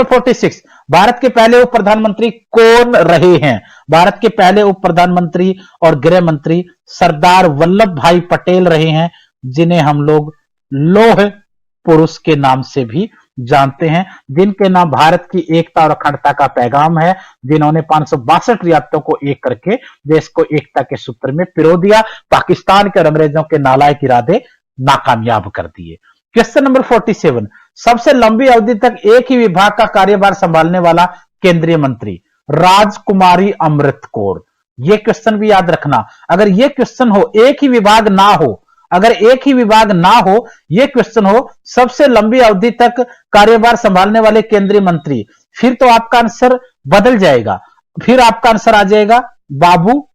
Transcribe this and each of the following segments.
Number 46, Bharat के पहले उप प्रधानमंत्री कौन रहे हैं? भारत के पहले उप प्रधानमंत्री और गृह मंत्री सरदार वल्लभ भाई पटेल रहे हैं, जिन्हें हम लोग लौह पुरुष के नाम से भी जानते हैं, जिनके नाम भारत की एकता और अखंडता का पैगाम है, जिन्होंने 562 रियासतों को एक करके देश को एकता के सूत्र में पिरो दिया, पाकिस्तान के और अंग्रेजों के नालायक इरादे नाकामयाब कर दिए। क्वेश्चन नंबर 47, सबसे लंबी अवधि तक एक ही विभाग का कार्यभार संभालने वाला केंद्रीय मंत्री? राजकुमारी अमृत कौर। यह क्वेश्चन भी याद रखना, अगर यह क्वेश्चन हो, एक ही विभाग ना हो, अगर एक ही विभाग ना हो, यह क्वेश्चन हो सबसे लंबी अवधि तक कार्यभार संभालने वाले केंद्रीय मंत्री, फिर तो आपका आंसर बदल जाएगा, फिर आपका आंसर आ जाएगा बाबू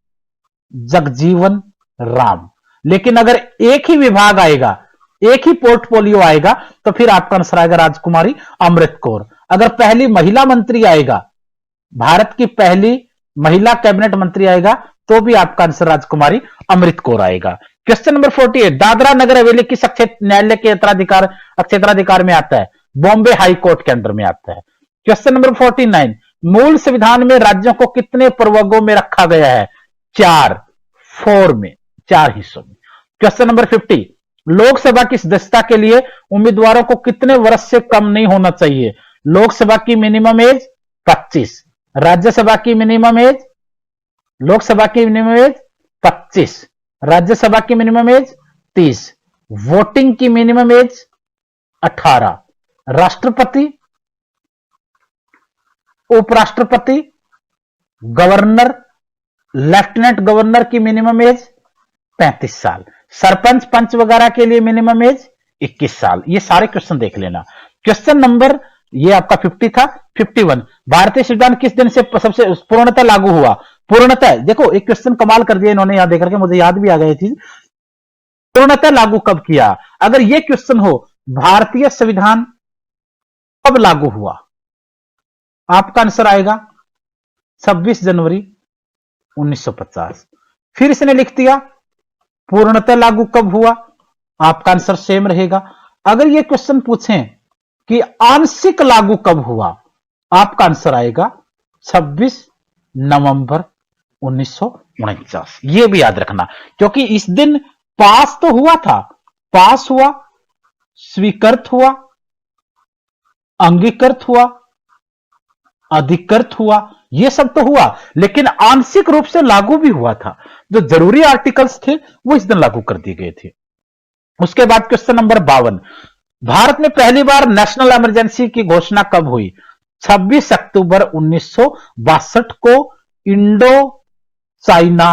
जगजीवन राम। लेकिन अगर एक ही विभाग आएगा, एक ही पोर्टफोलियो आएगा, तो फिर आपका आंसर आएगा राजकुमारी अमृत कौर। अगर पहली महिला मंत्री आएगा, भारत की पहली महिला कैबिनेट मंत्री आएगा, तो भी आपका आंसर राजकुमारी अमृत कौर आएगा। क्वेश्चन नंबर 48, दादरा नगर हवेली किस न्यायालय के क्षेत्राधिकार में आता है? बॉम्बे हाई कोर्ट के अंडर में आता है। क्वेश्चन नंबर 49, मूल संविधान में राज्यों को कितने प्रवर्गों में रखा गया है? 4 हिस्सों में। क्वेश्चन नंबर 50, लोकसभा की सदस्यता के लिए उम्मीदवारों को कितने वर्ष से कम नहीं होना चाहिए? लोकसभा की मिनिमम एज 25, राज्यसभा की मिनिमम एज, लोकसभा की मिनिमम एज 25, राज्यसभा की मिनिमम एज 30, वोटिंग की मिनिमम एज 18, राष्ट्रपति, उपराष्ट्रपति, गवर्नर, लेफ्टिनेंट गवर्नर की मिनिमम एज 35 साल, सरपंच पंच वगैरह के लिए मिनिमम एज 21 साल। ये सारे क्वेश्चन देख लेना। क्वेश्चन नंबर, ये आपका 50 था। 51, भारतीय संविधान किस दिन से सबसे पूर्णतः लागू हुआ? पूर्णतः, देखो एक क्वेश्चन कमाल कर दिया इन्होंने याद देकर के, मुझे याद भी आ गया चीज। पूर्णतः लागू कब किया? अगर ये क्वेश्चन हो भारतीय संविधान कब लागू हुआ, आपका आंसर आएगा 26 जनवरी 1950। फिर इसने लिख दिया पूर्णतः लागू कब हुआ, आपका आंसर सेम रहेगा। अगर यह क्वेश्चन पूछें कि आंशिक लागू कब हुआ, आपका आंसर आएगा 26 नवंबर 1949। यह भी याद रखना, क्योंकि इस दिन पास तो हुआ था, पास हुआ, स्वीकृत हुआ, अंगीकृत हुआ, अधिकृत हुआ, यह सब तो हुआ, लेकिन आंशिक रूप से लागू भी हुआ था। जो जरूरी आर्टिकल्स थे वो इस दिन लागू कर दिए गए थे। उसके बाद क्वेश्चन नंबर 52, भारत में पहली बार नेशनल इमरजेंसी की घोषणा कब हुई? 26 अक्टूबर 1962 को इंडो चाइना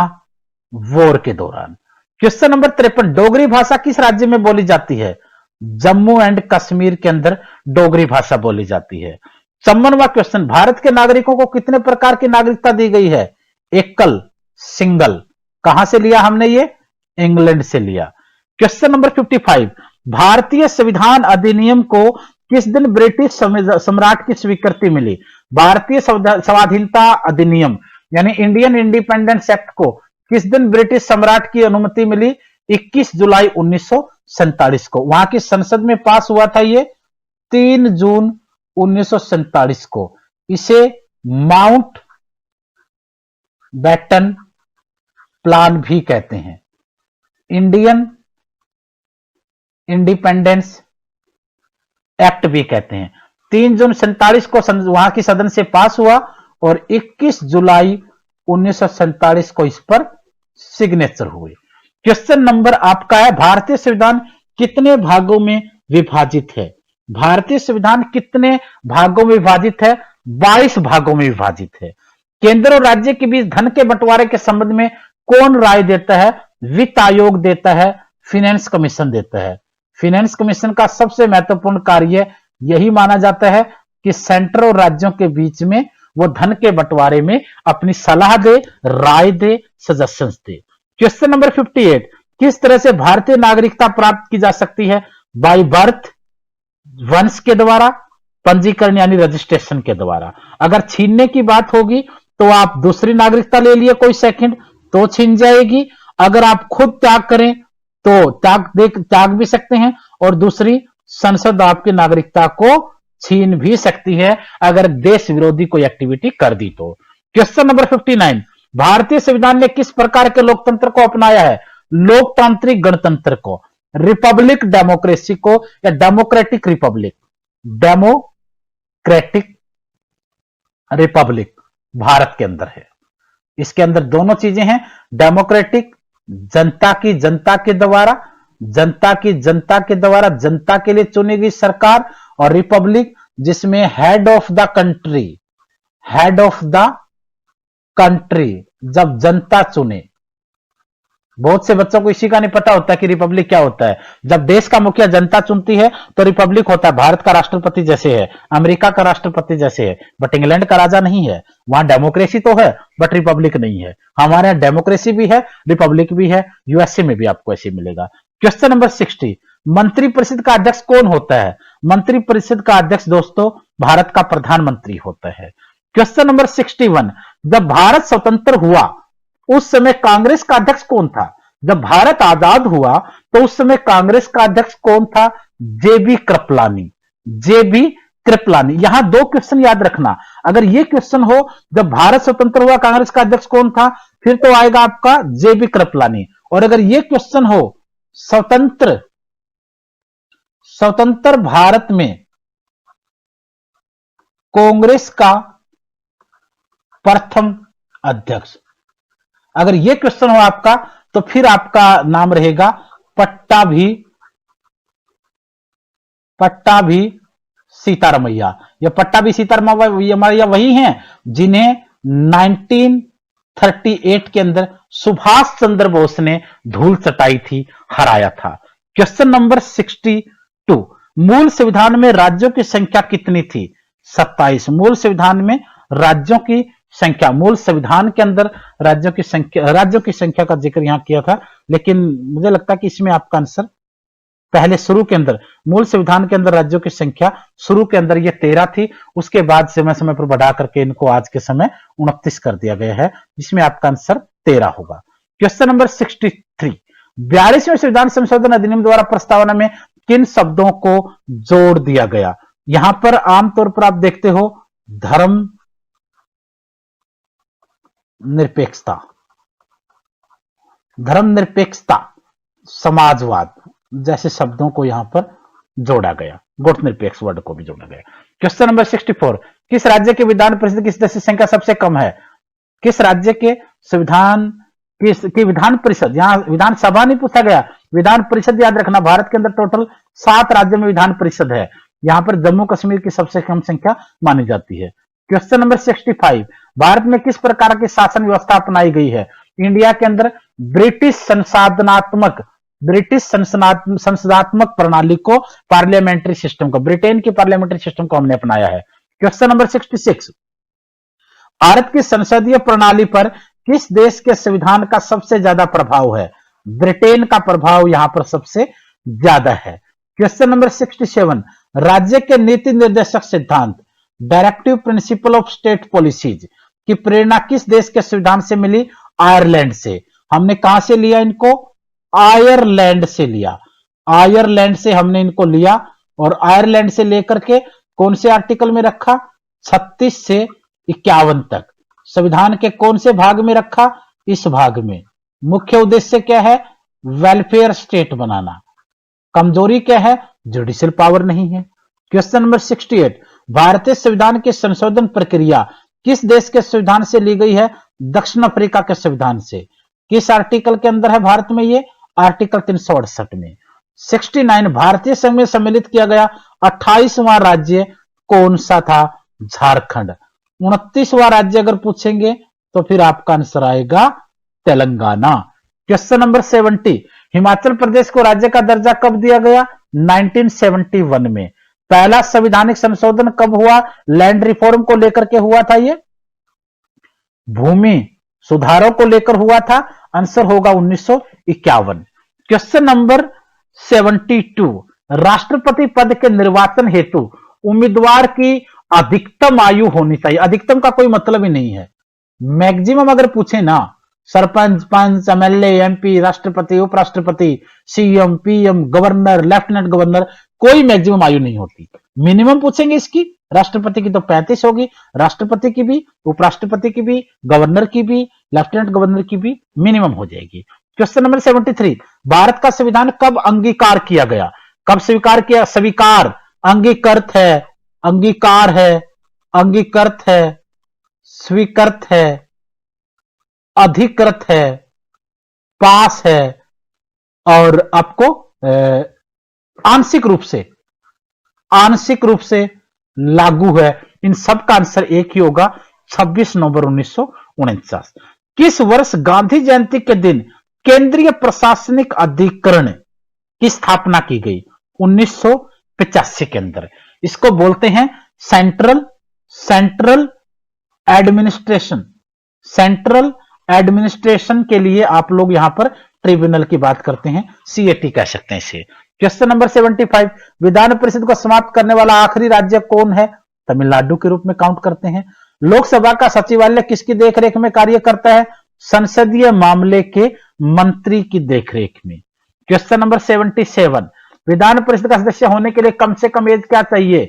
वॉर के दौरान। क्वेश्चन नंबर 53, डोगरी भाषा किस राज्य में बोली जाती है? जम्मू एंड कश्मीर के अंदर डोगरी भाषा बोली जाती है। 54वां क्वेश्चन, भारत के नागरिकों को कितने प्रकार की नागरिकता दी गई है? एकल, सिंगल। कहां से लिया हमने ये? इंग्लैंड से लिया। क्वेश्चन नंबर 55, भारतीय संविधान अधिनियम को किस दिन ब्रिटिश सम्राट की स्वीकृति मिली? भारतीय स्वाधीनता अधिनियम यानी इंडियन इंडिपेंडेंस एक्ट को किस दिन ब्रिटिश सम्राट की अनुमति मिली? 21 जुलाई 1947 को। वहां की संसद में पास हुआ था ये 3 जून 1947 को। इसे माउंट बैटन प्लान भी कहते हैं, इंडियन इंडिपेंडेंस एक्ट भी कहते हैं। 3 जून 1947 को वहां की सदन से पास हुआ और 21 जुलाई 1947 को इस पर सिग्नेचर हुए। क्वेश्चन नंबर आपका है, भारतीय संविधान कितने भागों में विभाजित है? भारतीय संविधान कितने भागों में विभाजित है? 22 भागों में विभाजित है। केंद्र और राज्य के बीच धन के बंटवारे के संबंध में कौन राय देता है? वित्त आयोग देता है, फाइनेंस कमीशन देता है। फाइनेंस कमीशन का सबसे महत्वपूर्ण कार्य यही माना जाता है कि सेंटर और राज्यों के बीच में वो धन के बंटवारे में अपनी सलाह दे, राय दे, सजेशंस दे। क्वेश्चन नंबर 58, किस तरह से भारतीय नागरिकता प्राप्त की जा सकती है? बाय बर्थ, वंश के द्वारा, पंजीकरण यानी रजिस्ट्रेशन के द्वारा। अगर छीनने की बात होगी तो आप दूसरी नागरिकता ले लिए कोई सेकंड तो छीन जाएगी। अगर आप खुद त्याग करें तो त्याग भी सकते हैं और दूसरी संसद आपकी नागरिकता को छीन भी सकती है अगर देश विरोधी कोई एक्टिविटी कर दी तो। क्वेश्चन नंबर 59, भारतीय संविधान ने किस प्रकार के लोकतंत्र को अपनाया है? लोकतांत्रिक गणतंत्र को, रिपब्लिक डेमोक्रेसी को, या democratic Republic? Democratic Republic Bharat के अंदर है। इसके अंदर दोनों चीजें हैं, डेमोक्रेटिक जनता के द्वारा, जनता के द्वारा जनता के लिए चुनी गई सरकार, और रिपब्लिक जिसमें हेड ऑफ द कंट्री जब जनता चुने। बहुत से बच्चों को इसी का नहीं पता होता कि रिपब्लिक क्या होता है। जब देश का मुखिया जनता चुनती है तो रिपब्लिक होता है, भारत का राष्ट्रपति जैसे है, अमेरिका का राष्ट्रपति जैसे है, बट इंग्लैंड का राजा नहीं है। वहां डेमोक्रेसी तो है बट रिपब्लिक नहीं है। हमारे यहां डेमोक्रेसी भी है, रिपब्लिक भी है। यूएसए में भी आपको ऐसे मिलेगा। क्वेश्चन नंबर 60, मंत्रिपरिषद का अध्यक्ष कौन होता है? मंत्रिपरिषद का अध्यक्ष दोस्तों भारत का प्रधानमंत्री होता है। क्वेश्चन नंबर 61, जब भारत स्वतंत्र हुआ उस समय कांग्रेस का अध्यक्ष कौन था? जब भारत आजाद हुआ तो उस समय कांग्रेस का अध्यक्ष कौन था? जेबी कृपलानी। यहां दो क्वेश्चन याद रखना। अगर ये क्वेश्चन हो जब भारत स्वतंत्र हुआ कांग्रेस का अध्यक्ष कौन था, फिर तो आएगा आपका जेबी कृपलानी। और अगर ये क्वेश्चन हो स्वतंत्र भारत में कांग्रेस का प्रथम अध्यक्ष, अगर यह क्वेश्चन हो आपका तो फिर आपका नाम रहेगा पट्टाभी सीतारमैया। यह पट्टाभी सीतारमैया वही हैं जिन्हें 1938 के अंदर सुभाष चंद्र बोस ने धूल चटाई थी, हराया था। क्वेश्चन नंबर 62, मूल संविधान में राज्यों की संख्या कितनी थी? 27। मूल संविधान में राज्यों की संख्या, मूल संविधान के अंदर राज्यों की संख्या का जिक्र यहां किया था, लेकिन मुझे लगता है कि इसमें आपका आंसर पहले शुरू के अंदर, मूल संविधान के अंदर राज्यों की संख्या शुरू के अंदर ये 13 थी, उसके बाद समय पर बढ़ा करके इनको आज के समय 29 कर दिया गया है, जिसमें आपका आंसर 13 होगा। क्वेश्चन नंबर 63, 42वें संविधान संशोधन अधिनियम द्वारा प्रस्तावना में किन शब्दों को जोड़ दिया गया? यहां पर आमतौर पर आप देखते हो धर्म निरपेक्षता, समाजवाद जैसे शब्दों को यहां पर जोड़ा गया, गुट निरपेक्ष वर्ड को भी जोड़ा गया। क्वेश्चन नंबर 64, किस राज्य के विधान परिषद की सदस्य संख्या सबसे कम है? किस राज्य के विधान परिषद, यहां विधानसभा नहीं पूछा गया, विधान परिषद याद रखना। भारत के अंदर टोटल 7 राज्यों में विधान परिषद है, यहां पर जम्मू कश्मीर की सबसे कम संख्या मानी जाती है। क्वेश्चन नंबर 65, भारत में किस प्रकार की शासन व्यवस्था अपनाई गई है? इंडिया के अंदर ब्रिटिश संसदात्मक प्रणाली को, पार्लियामेंट्री सिस्टम को, ब्रिटेन की पार्लियामेंट्री सिस्टम को हमने अपनाया है। क्वेश्चन नंबर 66, भारत की संसदीय प्रणाली पर किस देश के संविधान का सबसे ज्यादा प्रभाव है? ब्रिटेन का प्रभाव यहां पर सबसे ज्यादा है। क्वेश्चन नंबर 67, राज्य के नीति निर्देशक सिद्धांत, directive principle of state policies की प्रेरणा किस देश के संविधान से मिली? आयरलैंड से। हमने कहां से लिया इनको? आयरलैंड से लिया। आयरलैंड से हमने इनको लिया, और आयरलैंड से लेकर के कौन से आर्टिकल में रखा? 36 से 51 तक। संविधान के कौन से भाग में रखा? इस भाग में। मुख्य उद्देश्य क्या है? वेलफेयर स्टेट बनाना। कमजोरी क्या है? जुडिशियल पावर नहीं है। क्वेश्चन नंबर 68, भारतीय संविधान की संशोधन प्रक्रिया किस देश के संविधान से ली गई है? दक्षिण अफ्रीका के संविधान से। किस आर्टिकल के अंदर है भारत में? ये आर्टिकल 368 में। 69, भारतीय संघ में सम्मिलित किया गया 28वां राज्य कौन सा था? झारखंड। 29वां राज्य अगर पूछेंगे तो फिर आपका आंसर आएगा तेलंगाना। क्वेश्चन नंबर 70, हिमाचल प्रदेश को राज्य का दर्जा कब दिया गया? 1971 में। पहला संवैधानिक संशोधन कब हुआ? लैंड रिफॉर्म को लेकर के हुआ था, ये भूमि सुधारों को लेकर हुआ था। आंसर होगा 1951। क्वेश्चन नंबर 72, राष्ट्रपति पद के निर्वाचन हेतु उम्मीदवार की अधिकतम आयु होनी चाहिए। अधिकतम का कोई मतलब ही नहीं है, मैक्सिमम अगर पूछे ना, सरपंच, पंच, एमएलए, एमपी, राष्ट्रपति, उपराष्ट्रपति, CM, PM, governor, lieutenant governor, कोई मैक्सिमम आयु नहीं होती। मिनिमम पूछेंगे इसकी, राष्ट्रपति की तो 35 होगी, राष्ट्रपति की भी, उपराष्ट्रपति की भी, गवर्नर की भी, लेफ्टिनेंट गवर्नर की भी मिनिमम हो जाएगी। क्वेश्चन नंबर 73, भारत का संविधान कब अंगीकार किया गया? कब स्वीकार किया? स्वीकार, अंगीकृत है, अंगीकार है, अंगीकृत है, स्वीकृत है, अधिकृत है, पास है, और आपको आंशिक रूप से लागू है। इन सब का आंसर एक ही होगा, 26 नवंबर 1949। किस वर्ष गांधी जयंती के दिन केंद्रीय प्रशासनिक अधिकरण की स्थापना की गई? 1985 के अंदर। इसको बोलते हैं सेंट्रल एडमिनिस्ट्रेशन। सेंट्रल एडमिनिस्ट्रेशन के लिए आप लोग यहां पर ट्रिब्यूनल की बात करते हैं, सीएटी कह सकते हैं इसे। क्वेश्चन नंबर 75, विधान परिषद को समाप्त करने वाला आखिरी राज्य कौन है? तमिलनाडु के रूप में काउंट करते हैं। लोकसभा का सचिवालय किसकी देखरेख में कार्य करता है? संसदीय मामले के मंत्री की देखरेख में। क्वेश्चन नंबर 77, विधान परिषद का सदस्य होने के लिए कम से कम एज क्या चाहिए?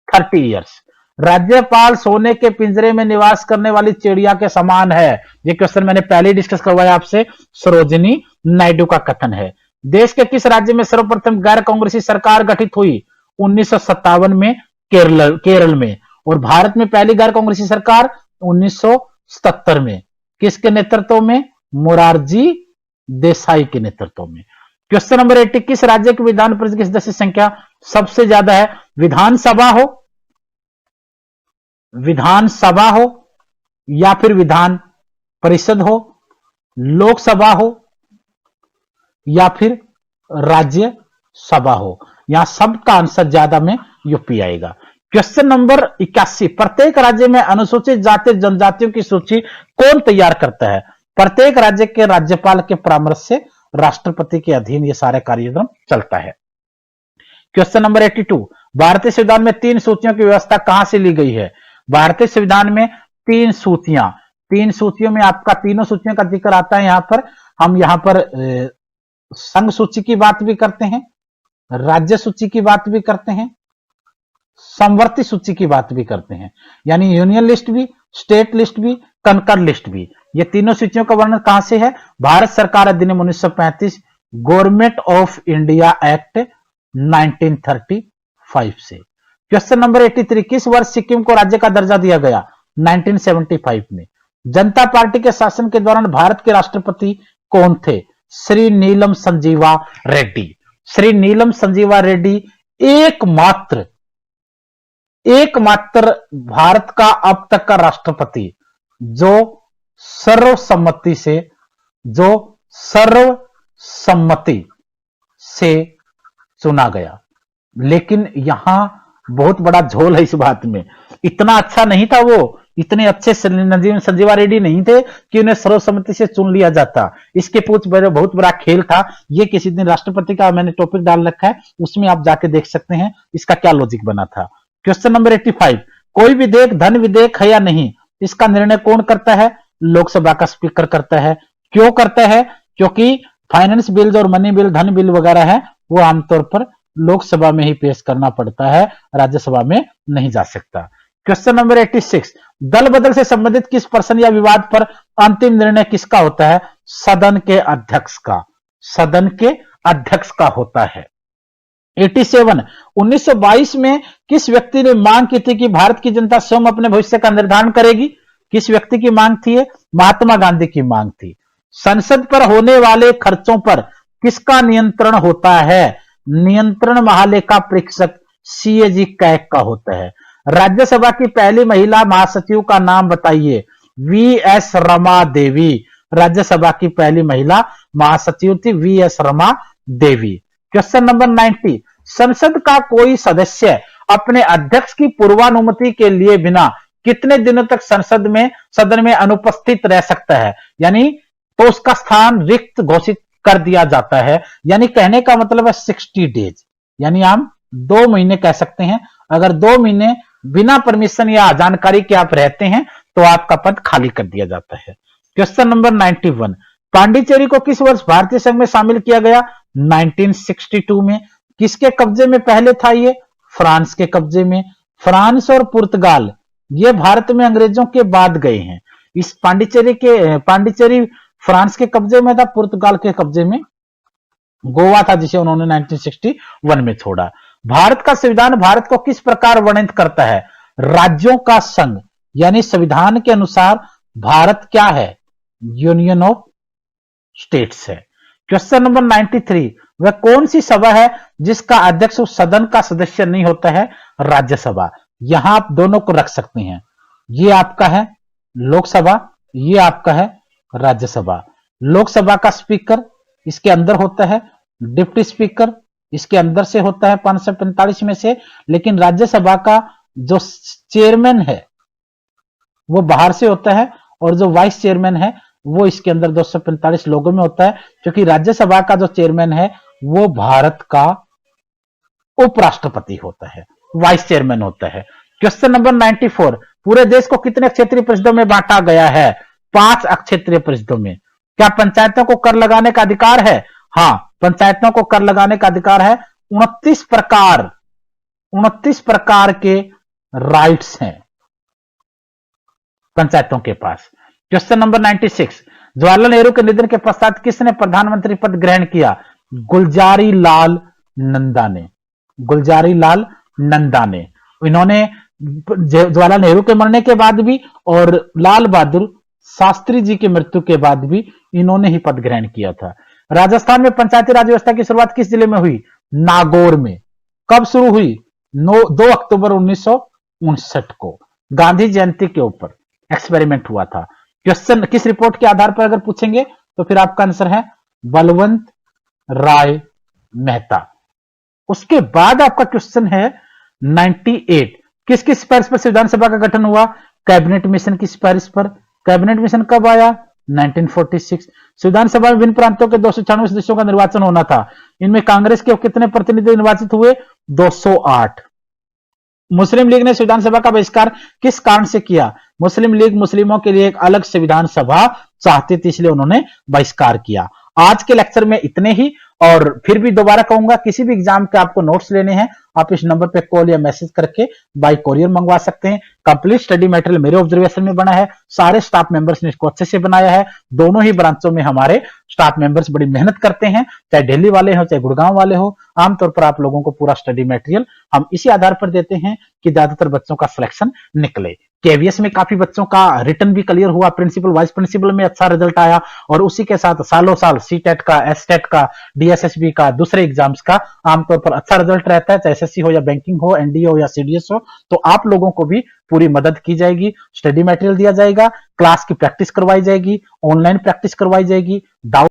30 ईयर्स। राज्यपाल सोने के पिंजरे में निवास करने वाली चिड़िया के समान है। ये क्वेश्चन मैंने पहले डिस्कस करवाया आपसे, सरोजिनी नायडू का कथन है। देश के किस राज्य में सर्वप्रथम गैर कांग्रेसी सरकार गठित हुई? 1957 में केरल में। और भारत में पहली गैर कांग्रेसी सरकार 1977 में। किसके नेतृत्व में? मोरारजी देसाई के नेतृत्व में। क्वेश्चन नंबर 80, किस राज्य की विधान परिषद की सदस्य संख्या सबसे ज्यादा है? विधानसभा हो या फिर विधान परिषद हो, लोकसभा हो या फिर राज्य सभा हो, यहां सबका आंसर ज्यादा में यूपी आएगा। क्वेश्चन नंबर 81, प्रत्येक राज्य में अनुसूचित जाति जनजातियों की सूची कौन तैयार करता है? प्रत्येक राज्य के राज्यपाल के परामर्श से राष्ट्रपति के अधीन यह सारे कार्यक्रम चलता है। क्वेश्चन नंबर 82, भारतीय संविधान में 3 सूचियों की व्यवस्था कहां से ली गई है? भारतीय संविधान में 3 सूचियों में आपका तीनों सूचियों का जिक्र आता है। यहां पर हम संघ सूची की बात भी करते हैं, राज्य सूची की बात भी करते हैं, समवर्ती सूची की बात भी करते हैं, यानी यूनियन लिस्ट भी, स्टेट लिस्ट भी, कंकर लिस्ट भी। ये तीनों सूचियों का वर्णन कहां से है? भारत सरकार अधिनियम 1935, गवर्नमेंट ऑफ इंडिया एक्ट 1935 से। क्वेश्चन नंबर 83, किस वर्ष सिक्किम को राज्य का दर्जा दिया गया? 1975 में। जनता पार्टी के शासन के दौरान भारत के राष्ट्रपति कौन थे? श्री नीलम संजीवा रेड्डी। श्री नीलम संजीवा रेड्डी एकमात्र भारत का अब तक का राष्ट्रपति जो सर्वसम्मति से चुना गया। लेकिन यहां बहुत बड़ा झोल है इस बात में। इतना अच्छा नहीं था वो, इतने अच्छे संजीवा रेड्डी नहीं थे कि उन्हें सर्वसम्मति से चुन लिया जाता। इसके पीछे बहुत बड़ा खेल था। ये किसी दिन राष्ट्रपति का मैंने टॉपिक डाल रखा है, उसमें आप जाके देख सकते हैं इसका क्या लॉजिक बना था। क्वेश्चन नंबर 85, कोई विधेयक धन विधेयक है या नहीं, इसका निर्णय कौन करता है? लोकसभा का स्पीकर करता है। क्यों करता है? क्योंकि फाइनेंस बिल और मनी बिल, धन बिल वगैरह है, वो आमतौर पर लोकसभा में ही पेश करना पड़ता है, राज्यसभा में नहीं जा सकता। क्वेश्चन नंबर 86, दल बदल से संबंधित किस प्रश्न या विवाद पर अंतिम निर्णय किसका होता है? सदन के अध्यक्ष का होता है। 87, 1922 में किस व्यक्ति ने मांग की थी कि भारत की जनता स्वयं अपने भविष्य का निर्धारण करेगी? किस व्यक्ति की मांग थी? महात्मा गांधी की मांग थी। संसद पर होने वाले खर्चों पर किसका नियंत्रण होता है? नियंत्रण महालेखा परीक्षक सीएजी कैग का होता है। राज्यसभा की पहली महिला महासचिव का नाम बताइए। वीएस रमा देवी राज्यसभा की पहली महिला महासचिव थी, VS Rama Devi. Question number 90, संसद का कोई सदस्य अपने अध्यक्ष की पूर्वानुमति के लिए बिना कितने दिनों तक सदन में अनुपस्थित रह सकता है? यानी तो उसका स्थान रिक्त घोषित कर दिया जाता है। यानी कहने का मतलब है 60 डेज, यानी हम 2 महीने कह सकते हैं। अगर 2 महीने बिना परमिशन या जानकारी के आप रहते हैं तो आपका पद खाली कर दिया जाता है। क्वेश्चन नंबर 91, पांडिचेरी को किस वर्ष भारतीय संघ में शामिल किया गया? 1962 में। किसके कब्जे में पहले था ये? फ्रांस के कब्जे में। फ्रांस और पुर्तगाल ये भारत में अंग्रेजों के बाद गए हैं। इस पांडिचेरी फ्रांस के कब्जे में था, पुर्तगाल के कब्जे में गोवा था, जिसे उन्होंने 1961 में छोड़ा। भारत का संविधान भारत को किस प्रकार वर्णित करता है? राज्यों का संघ, यानी संविधान के अनुसार भारत क्या है? यूनियन ऑफ स्टेट्स है। क्वेश्चन नंबर 93, वह कौन सी सभा है जिसका अध्यक्ष उस सदन का सदस्य नहीं होता है? राज्यसभा। यहां आप दोनों को रख सकते हैं, ये आपका है लोकसभा, ये आपका है राज्यसभा। लोकसभा का स्पीकर इसके अंदर होता है, डिप्टी स्पीकर इसके अंदर से होता है 545 में से, लेकिन राज्यसभा का जो चेयरमैन है वो बाहर से होता है, और जो वाइस चेयरमैन है वो इसके अंदर 245 लोगों में होता है, क्योंकि राज्यसभा का जो चेयरमैन है वो भारत का उपराष्ट्रपति होता है, वाइस चेयरमैन होता है। क्वेश्चन नंबर 94, पूरे देश को कितने क्षेत्रीय परिषदों में बांटा गया है? 5 क्षेत्रीय परिषदों में। क्या पंचायतों को कर लगाने का अधिकार है? हाँ, पंचायतों को कर लगाने का अधिकार है। 29 प्रकार के राइट्स हैं पंचायतों के पास। क्वेश्चन नंबर 96, जवाहरलाल नेहरू के निधन के पश्चात किसने प्रधानमंत्री पद ग्रहण किया? गुलजारी लाल नंदा ने। गुलजारी लाल नंदा ने। इन्होंने जवाहरलाल नेहरू के मरने के बाद भी और लाल बहादुर शास्त्री जी की मृत्यु के बाद भी इन्होंने ही पद ग्रहण किया था। राजस्थान में पंचायती राज व्यवस्था की शुरुआत किस जिले में हुई? नागौर में। कब शुरू हुई? 2 अक्टूबर 1959 को, गांधी जयंती के ऊपर एक्सपेरिमेंट हुआ था। क्वेश्चन किस रिपोर्ट के आधार पर अगर पूछेंगे तो फिर आपका आंसर है बलवंत राय मेहता। उसके बाद आपका क्वेश्चन है 98, किस किस सिफारिश पर संविधान सभा का गठन हुआ? कैबिनेट मिशन की सिफारिश पर। कैबिनेट मिशन कब आया? 1946। संविधान सभा में विभिन्न प्रांतों के 296 सदस्यों का निर्वाचन होना था। इनमें कांग्रेस के कितने प्रतिनिधि निर्वाचित हुए? 208। मुस्लिम लीग ने संविधान सभा का बहिष्कार किस कारण से किया? मुस्लिम लीग मुस्लिमों के लिए एक अलग संविधान सभा चाहती थी, इसलिए उन्होंने बहिष्कार किया। आज के लेक्चर में इतने ही, और फिर भी दोबारा कहूंगा, किसी भी एग्जाम के आपको नोट्स लेने हैं आप इस नंबर पे कॉल या मैसेज करके बाय कोरियर मंगवा सकते हैं। कंप्लीट स्टडी मटेरियल मेरे ऑब्जर्वेशन में बना है, सारे स्टाफ मेंबर्स ने इसको अच्छे से बनाया है। दोनों ही ब्रांचों में हमारे स्टाफ मेंबर्स बड़ी मेहनत करते हैं, चाहे दिल्ली वाले हो चाहे गुड़गांव वाले हो। आमतौर पर आप लोगों को पूरा स्टडी मटेरियल हम इसी आधार पर देते हैं कि ज्यादातर बच्चों का सिलेक्शन निकले। केवीएस में काफी बच्चों का रिटर्न भी क्लियर हुआ, प्रिंसिपल वाइस प्रिंसिपल में अच्छा रिजल्ट आया, और उसी के साथ सालों साल सीटेट का, एसटेट का, डीएसएसबी का, दूसरे एग्जाम्स का आमतौर पर अच्छा रिजल्ट रहता है, चाहे एसएससी हो या बैंकिंग हो, एनडीए हो या सीडीएस हो। तो आप लोगों को भी पूरी मदद की जाएगी, स्टडी मटेरियल दिया जाएगा, क्लास की प्रैक्टिस करवाई जाएगी, ऑनलाइन प्रैक्टिस करवाई जाएगी। डाउट